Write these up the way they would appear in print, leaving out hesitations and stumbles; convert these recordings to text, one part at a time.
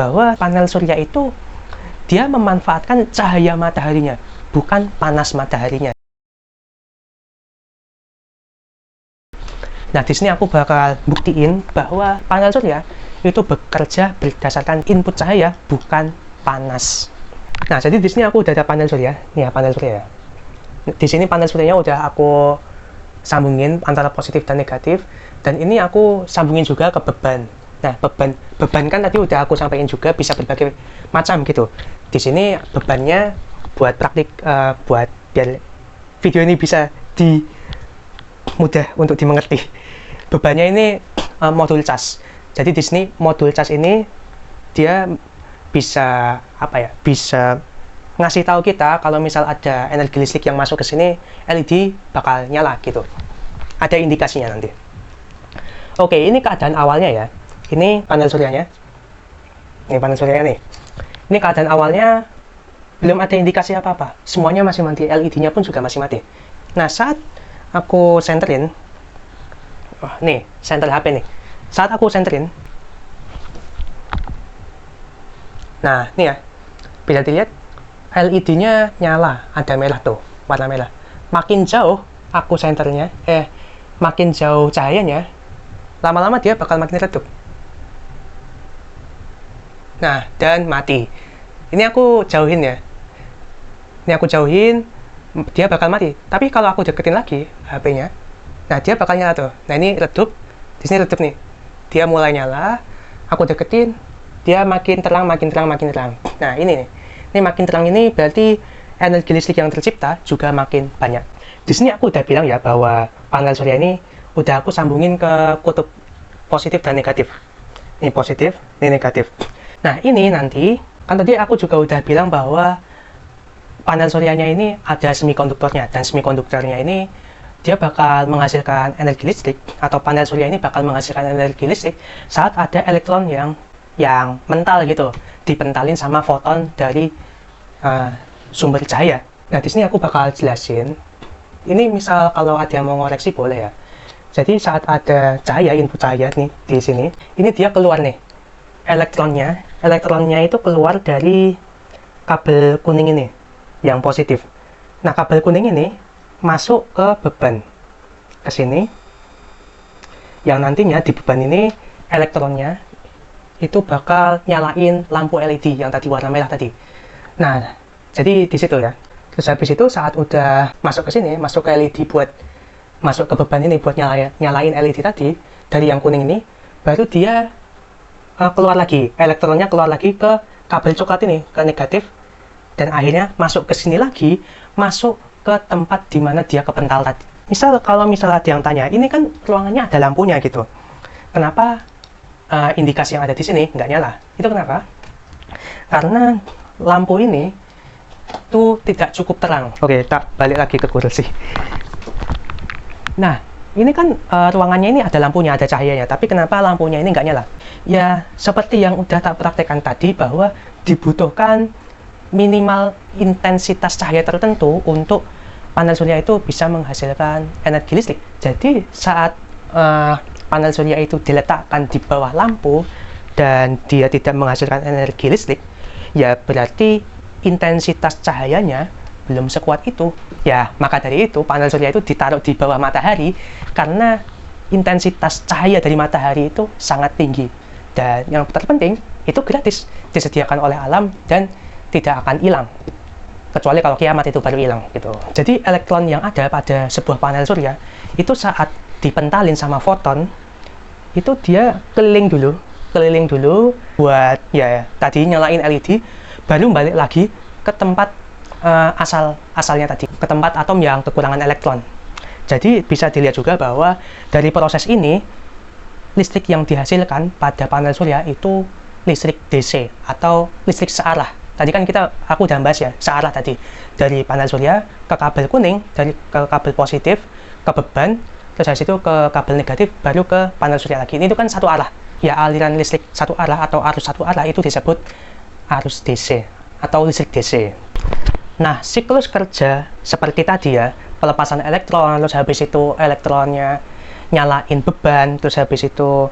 bahwa panel surya itu dia memanfaatkan cahaya mataharinya, bukan panas mataharinya. Nah, di sini aku bakal buktiin bahwa panel surya itu bekerja berdasarkan input cahaya, bukan panas. Nah, jadi di sini aku udah ada panel surya. Nih ya, panel surya ya. Di sini panel suryanya udah aku sambungin antara positif dan negatif, dan ini aku sambungin juga ke beban. Nah, beban kan tadi udah aku sampaikan juga bisa berbagai macam gitu. Di sini bebannya buat praktik, buat biar video ini bisa mudah untuk dimengerti. Bebannya ini modul cas. Jadi di sini modul cas ini dia bisa apa ya? Bisa ngasih tahu kita kalau misal ada energi listrik yang masuk ke sini, LED bakal nyala gitu. Ada indikasinya nanti. Oke, ini keadaan awalnya ya. Ini panel suryanya. Ini panel suryanya nih. Ini keadaan awalnya belum ada indikasi apa-apa. Semuanya masih mati. LED-nya pun juga masih mati. Nah, saat aku senterin, nih, senter HP nih. Saat aku senterin, nah, ini ya, bisa dilihat LED-nya nyala, ada merah tuh, warna merah. Makin jauh aku senternya, makin jauh cahayanya, lama-lama dia bakal makin redup. Nah, dan mati. Ini aku jauhin ya. Ini aku jauhin, dia bakal mati. Tapi kalau aku deketin lagi HP-nya, nah dia bakal nyala tuh. Nah, ini redup, di sini redup nih. Dia mulai nyala, aku deketin, dia makin terang, makin terang, makin terang. Nah, ini nih. Ini makin terang ini berarti energi listrik yang tercipta juga makin banyak. Di sini aku udah bilang ya bahwa panel surya ini udah aku sambungin ke kutub positif dan negatif. Ini positif, ini negatif. Nah, ini nanti, kan tadi aku juga udah bilang bahwa panel suryanya ini ada semikonduktornya, dan semikonduktornya ini dia bakal menghasilkan energi listrik, atau panel surya ini bakal menghasilkan energi listrik saat ada elektron yang mental gitu, dipentalin sama foton dari sumber cahaya. Nah, di sini aku bakal jelasin. Ini misal kalau ada yang mau ngoreksi boleh ya. Jadi saat ada cahaya, input cahaya nih di sini, ini dia keluar nih. Elektronnya itu keluar dari kabel kuning ini yang positif. Nah, kabel kuning ini masuk ke beban ke sini, yang nantinya di beban ini elektronnya itu bakal nyalain lampu LED yang tadi warna merah tadi. Nah, jadi di situ ya. Terus habis itu saat udah masuk ke sini, masuk ke LED buat masuk ke beban ini buat nyalain LED tadi dari yang kuning ini, baru dia keluar lagi, elektronnya keluar lagi ke kabel coklat ini, ke negatif, dan akhirnya masuk ke sini lagi, masuk ke tempat di mana dia kepental tadi. Kalau misal ada yang tanya, ini kan ruangannya ada lampunya gitu, kenapa indikasi yang ada di sini nggak nyala? Itu kenapa? Karena lampu ini tuh tidak cukup terang. Oke, tak balik lagi ke kursi. Nah, ini kan ruangannya ini ada lampunya, ada cahayanya, tapi kenapa lampunya ini nggak nyala? Ya, seperti yang udah tak praktekkan tadi, bahwa dibutuhkan minimal intensitas cahaya tertentu untuk panel surya itu bisa menghasilkan energi listrik. Jadi, saat panel surya itu diletakkan di bawah lampu dan dia tidak menghasilkan energi listrik, ya berarti intensitas cahayanya belum sekuat itu. Ya, maka dari itu panel surya itu ditaruh di bawah matahari karena intensitas cahaya dari matahari itu sangat tinggi. Dan yang terpenting, itu gratis, disediakan oleh alam dan tidak akan hilang. Kecuali kalau kiamat itu baru hilang gitu. Jadi elektron yang ada pada sebuah panel surya itu saat dipentalin sama foton, itu dia keliling dulu buat ya tadi nyalain LED, baru balik lagi ke tempat asalnya tadi, ke tempat atom yang kekurangan elektron. Jadi bisa dilihat juga bahwa dari proses ini listrik yang dihasilkan pada panel surya itu listrik DC atau listrik searah. Tadi kan aku udah bahas ya, searah tadi, dari panel surya ke kabel kuning, ke kabel positif ke beban, terus habis itu ke kabel negatif, baru ke panel surya lagi. Ini itu kan satu arah. Ya, aliran listrik satu arah atau arus satu arah itu disebut arus DC atau listrik DC. Nah, siklus kerja seperti tadi ya, pelepasan elektron, terus habis itu elektronnya nyalain beban, terus habis itu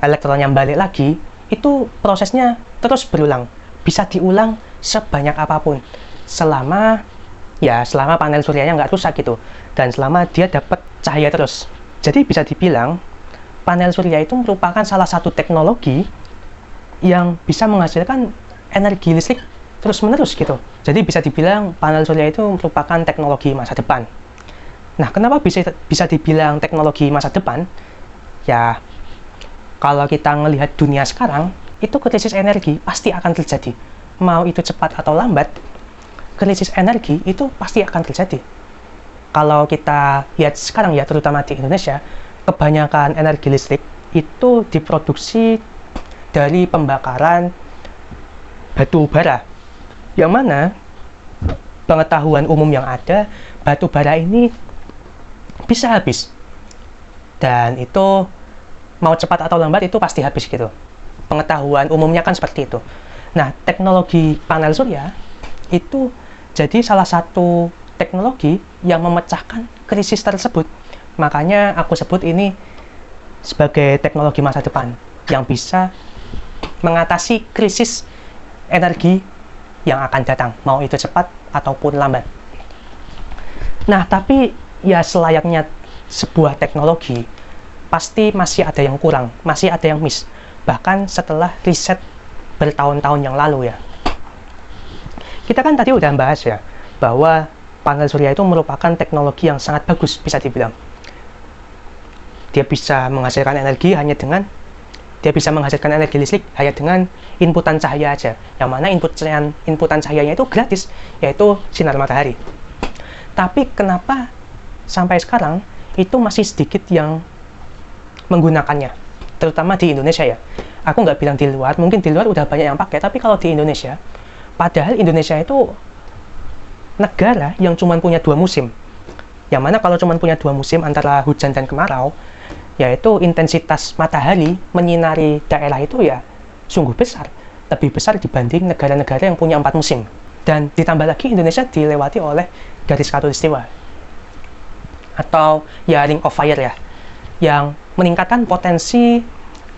elektronnya balik lagi, itu prosesnya terus berulang, bisa diulang sebanyak apapun selama panel suryanya nggak rusak gitu, dan selama dia dapat cahaya terus. Jadi bisa dibilang panel surya itu merupakan salah satu teknologi yang bisa menghasilkan energi listrik terus-menerus gitu. Jadi bisa dibilang panel surya itu merupakan teknologi masa depan. Nah, kenapa bisa dibilang teknologi masa depan? Ya, kalau kita melihat dunia sekarang, itu krisis energi pasti akan terjadi. Mau itu cepat atau lambat, krisis energi itu pasti akan terjadi. Kalau kita lihat sekarang ya, terutama di Indonesia, kebanyakan energi listrik itu diproduksi dari pembakaran batu bara, yang mana pengetahuan umum yang ada, batu bara ini bisa habis, dan itu mau cepat atau lambat itu pasti habis gitu. Pengetahuan umumnya kan seperti itu. Nah, teknologi panel surya itu jadi salah satu teknologi yang memecahkan krisis tersebut. Makanya aku sebut ini sebagai teknologi masa depan yang bisa mengatasi krisis energi yang akan datang, mau itu cepat ataupun lambat. Nah, tapi ya selayaknya sebuah teknologi, pasti masih ada yang kurang, masih ada yang miss. Bahkan setelah riset bertahun-tahun yang lalu ya. Kita kan tadi udah bahas ya, bahwa panel surya itu merupakan teknologi yang sangat bagus, bisa dibilang. Dia bisa menghasilkan energi listrik hanya dengan inputan cahaya aja, yang mana inputan cahayanya itu gratis, yaitu sinar matahari. Tapi kenapa sampai sekarang itu masih sedikit yang menggunakannya, terutama di Indonesia ya. Aku nggak bilang di luar, mungkin di luar udah banyak yang pakai, tapi kalau di Indonesia, padahal Indonesia itu negara yang cuma punya 2 musim, yang mana kalau cuma punya 2 musim antara hujan dan kemarau, yaitu intensitas matahari menyinari daerah itu ya sungguh besar, lebih besar dibanding negara-negara yang punya 4 musim. Dan ditambah lagi Indonesia dilewati oleh garis khatulistiwa atau ya ring of fire ya, yang meningkatkan potensi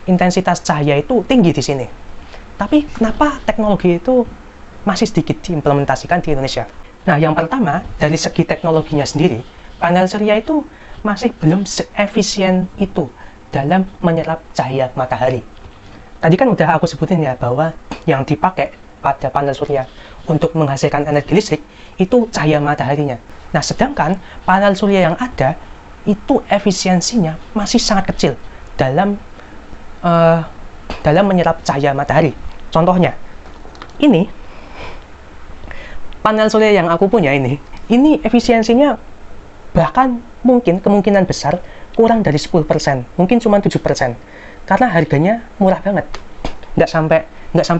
intensitas cahaya itu tinggi di sini. Tapi kenapa teknologi itu masih sedikit diimplementasikan di Indonesia? Nah, yang pertama, dari segi teknologinya sendiri, panel surya itu masih belum seefisien itu dalam menyerap cahaya matahari. Tadi kan udah aku sebutin ya, bahwa yang dipakai pada panel surya untuk menghasilkan energi listrik itu cahaya mataharinya. Nah, sedangkan panel surya yang ada itu efisiensinya masih sangat kecil dalam menyerap cahaya matahari. Contohnya, ini panel surya yang aku punya ini efisiensinya bahkan mungkin kemungkinan besar kurang dari 10%, mungkin cuma 7%, karena harganya murah banget, nggak sampai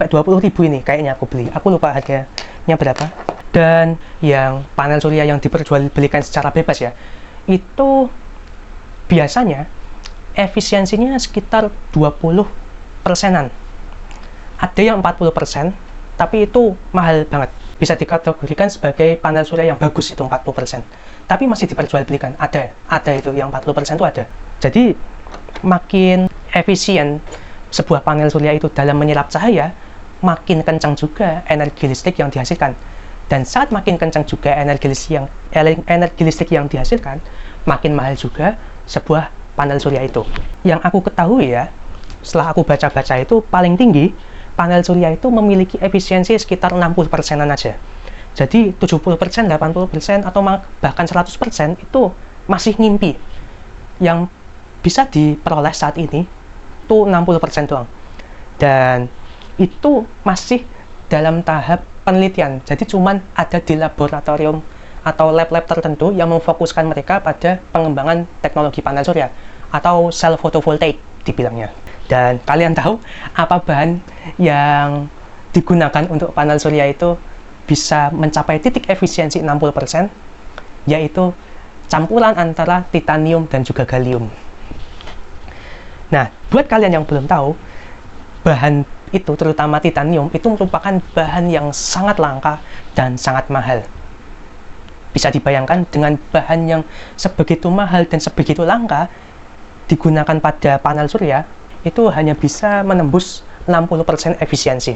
20.000 ini kayaknya aku beli, aku lupa harganya berapa. Dan yang panel surya yang diperjualbelikan secara bebas ya, itu biasanya efisiensinya sekitar 20%-an, ada yang 40%, tapi itu mahal banget. Bisa dikategorikan sebagai panel surya yang bagus itu 40%, tapi masih diperjualbelikan. Ada itu yang 40% itu ada. Jadi makin efisien sebuah panel surya itu dalam menyerap cahaya, makin kencang juga energi listrik yang dihasilkan. Dan saat makin kencang juga energi listrik yang dihasilkan, makin mahal juga sebuah panel surya itu. Yang aku ketahui ya, setelah aku baca-baca itu, paling tinggi panel surya itu memiliki efisiensi sekitar 60%-an aja. Jadi 70%, 80%, atau bahkan 100% itu masih ngimpi. Yang bisa diperoleh saat ini itu 60% doang. Dan itu masih dalam tahap penelitian. Jadi cuman ada di laboratorium atau lab-lab tertentu yang memfokuskan mereka pada pengembangan teknologi panel surya atau sel fotovoltaik dibilangnya. Dan kalian tahu apa bahan yang digunakan untuk panel surya itu bisa mencapai titik efisiensi 60%, yaitu campuran antara titanium dan juga gallium. Nah, buat kalian yang belum tahu, bahan itu, terutama titanium, itu merupakan bahan yang sangat langka dan sangat mahal. Bisa dibayangkan dengan bahan yang sebegitu mahal dan sebegitu langka digunakan pada panel surya, itu hanya bisa menembus 60% efisiensi.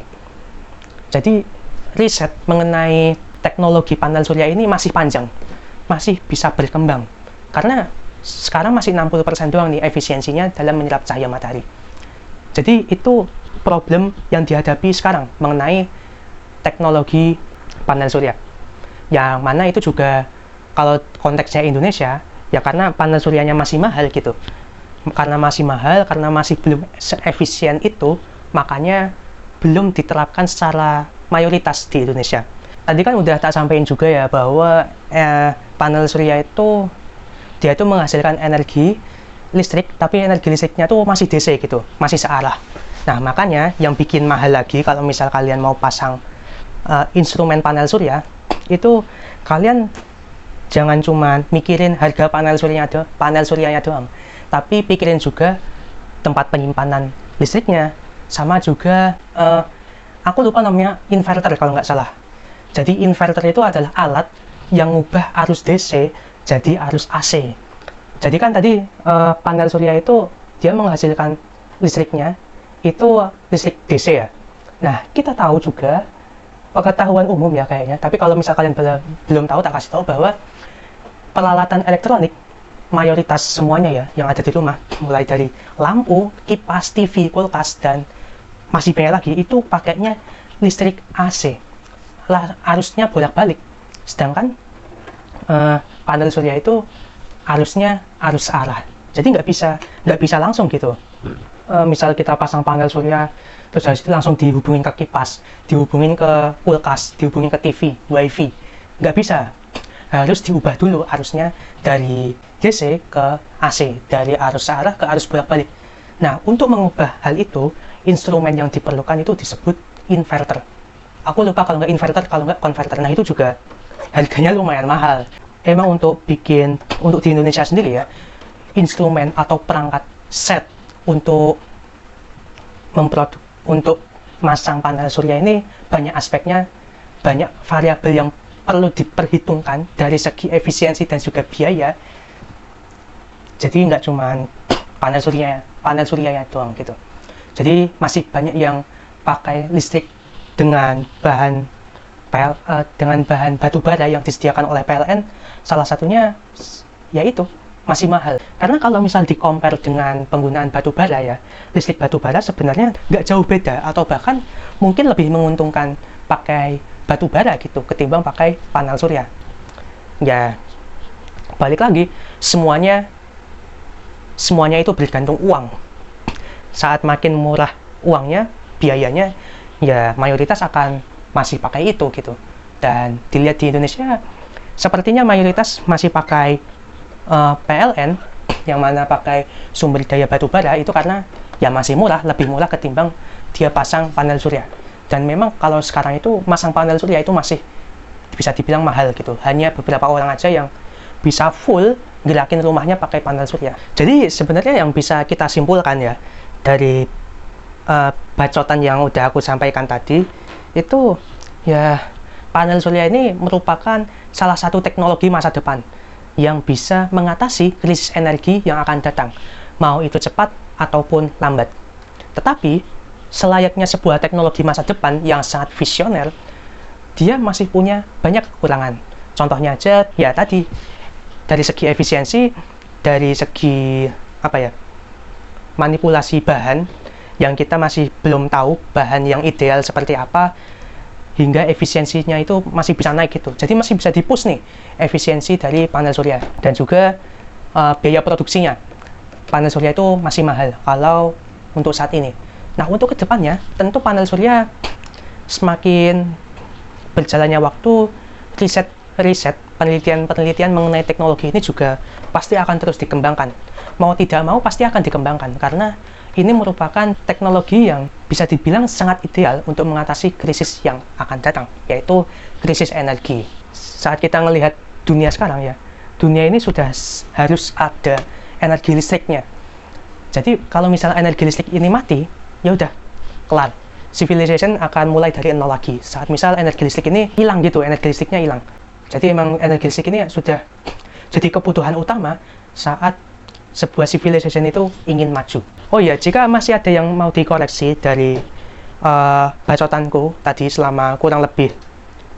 Jadi riset mengenai teknologi panel surya ini masih panjang, masih bisa berkembang. Karena sekarang masih 60% doang nih efisiensinya dalam menyerap cahaya matahari. Jadi itu problem yang dihadapi sekarang mengenai teknologi panel surya. Yang mana itu juga kalau konteksnya Indonesia, ya karena panel suryanya masih mahal gitu. Karena masih mahal, karena masih belum se-efisien itu, makanya belum diterapkan secara mayoritas di Indonesia. Tadi kan udah tak sampaikan juga ya bahwa panel surya itu dia itu menghasilkan energi listrik, tapi energi listriknya tuh masih DC gitu, masih searah. Nah, makanya yang bikin mahal lagi kalau misal kalian mau pasang instrumen panel surya, itu kalian jangan cuma mikirin harga panel suryanya doang, tapi pikirin juga tempat penyimpanan listriknya, sama juga aku lupa namanya inverter kalau nggak salah. Jadi inverter itu adalah alat yang ngubah arus DC jadi arus AC. Jadi kan tadi panel surya itu dia menghasilkan listriknya itu listrik DC ya. Nah, kita tahu juga pengetahuan umum ya kayaknya, tapi kalau misal kalian belum tahu, tak kasih tahu bahwa peralatan elektronik mayoritas semuanya ya yang ada di rumah, mulai dari lampu, kipas, TV, kulkas, dan masih banyak lagi, itu pakainya listrik AC. Arusnya bolak-balik. Sedangkan panel surya itu arusnya arus arah. Jadi nggak bisa langsung gitu. Misal kita pasang panel surya, terus habis itu langsung dihubungin ke kipas, dihubungin ke kulkas, dihubungin ke TV, wifi. Nggak bisa. Harus diubah dulu arusnya dari DC ke AC, dari arus arah ke arus bolak-balik. Nah, untuk mengubah hal itu, instrumen yang diperlukan itu disebut inverter. Aku lupa kalau nggak inverter, kalau nggak konverter. Nah, itu juga harganya lumayan mahal. Emang untuk di Indonesia sendiri ya, instrumen atau perangkat set untuk masang panel surya ini banyak aspeknya, banyak variabel yang perlu diperhitungkan dari segi efisiensi dan juga biaya. Jadi nggak cuma panel surya doang gitu. Jadi masih banyak yang pakai listrik dengan bahan batu bara yang disediakan oleh PLN. Salah satunya yaitu masih mahal. Karena kalau misal di-compare dengan penggunaan batu bara ya, listrik batu bara sebenarnya nggak jauh beda, atau bahkan mungkin lebih menguntungkan pakai batu bara gitu ketimbang pakai panel surya. Ya, balik lagi, semuanya itu bergantung uang. Saat makin murah uangnya, biayanya, ya mayoritas akan masih pakai itu gitu. Dan dilihat di Indonesia, sepertinya mayoritas masih pakai PLN, yang mana pakai sumber daya batu bara itu karena ya masih murah, lebih murah ketimbang dia pasang panel surya. Dan memang kalau sekarang itu masang panel surya itu masih bisa dibilang mahal gitu. Hanya beberapa orang aja yang bisa full gerakin rumahnya pakai panel surya. Jadi sebenarnya yang bisa kita simpulkan ya dari bacotan yang udah aku sampaikan tadi, itu ya panel surya ini merupakan salah satu teknologi masa depan yang bisa mengatasi krisis energi yang akan datang, mau itu cepat ataupun lambat. Tetapi selayaknya sebuah teknologi masa depan yang sangat visioner, dia masih punya banyak kekurangan. Contohnya aja ya tadi, dari segi efisiensi, dari segi manipulasi bahan yang kita masih belum tahu bahan yang ideal seperti apa, hingga efisiensinya itu masih bisa naik gitu. Jadi masih bisa di-push nih efisiensi dari panel surya. Dan juga biaya produksinya. Panel surya itu masih mahal kalau untuk saat ini. Nah, untuk kedepannya, tentu panel surya semakin berjalannya waktu, riset, penelitian mengenai teknologi ini juga pasti akan terus dikembangkan. Mau tidak mau pasti akan dikembangkan, karena ini merupakan teknologi yang bisa dibilang sangat ideal untuk mengatasi krisis yang akan datang, yaitu krisis energi. Saat kita melihat dunia sekarang ya, dunia ini sudah harus ada energi listriknya. Jadi kalau misalnya energi listrik ini mati, ya udah, kelar. Civilization akan mulai dari nol lagi. Saat misal energi listrik ini hilang gitu, energi listriknya hilang. Jadi emang energi listrik ini sudah jadi kebutuhan utama saat sebuah civilization itu ingin maju. Oh ya, jika masih ada yang mau dikoreksi dari bacotanku tadi selama kurang lebih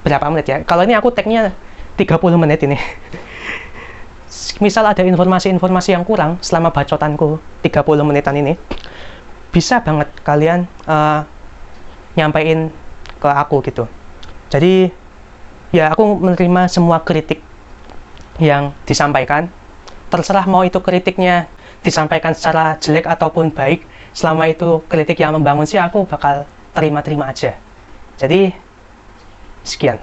berapa menit ya. Kalau ini aku tag-nya 30 menit ini. Misal ada informasi-informasi yang kurang selama bacotanku 30 menitan ini, bisa banget kalian nyampein ke aku gitu. Jadi ya aku menerima semua kritik yang disampaikan. Terserah mau itu kritiknya disampaikan secara jelek ataupun baik, selama itu kritik yang membangun sih aku bakal terima-terima aja. Jadi sekian.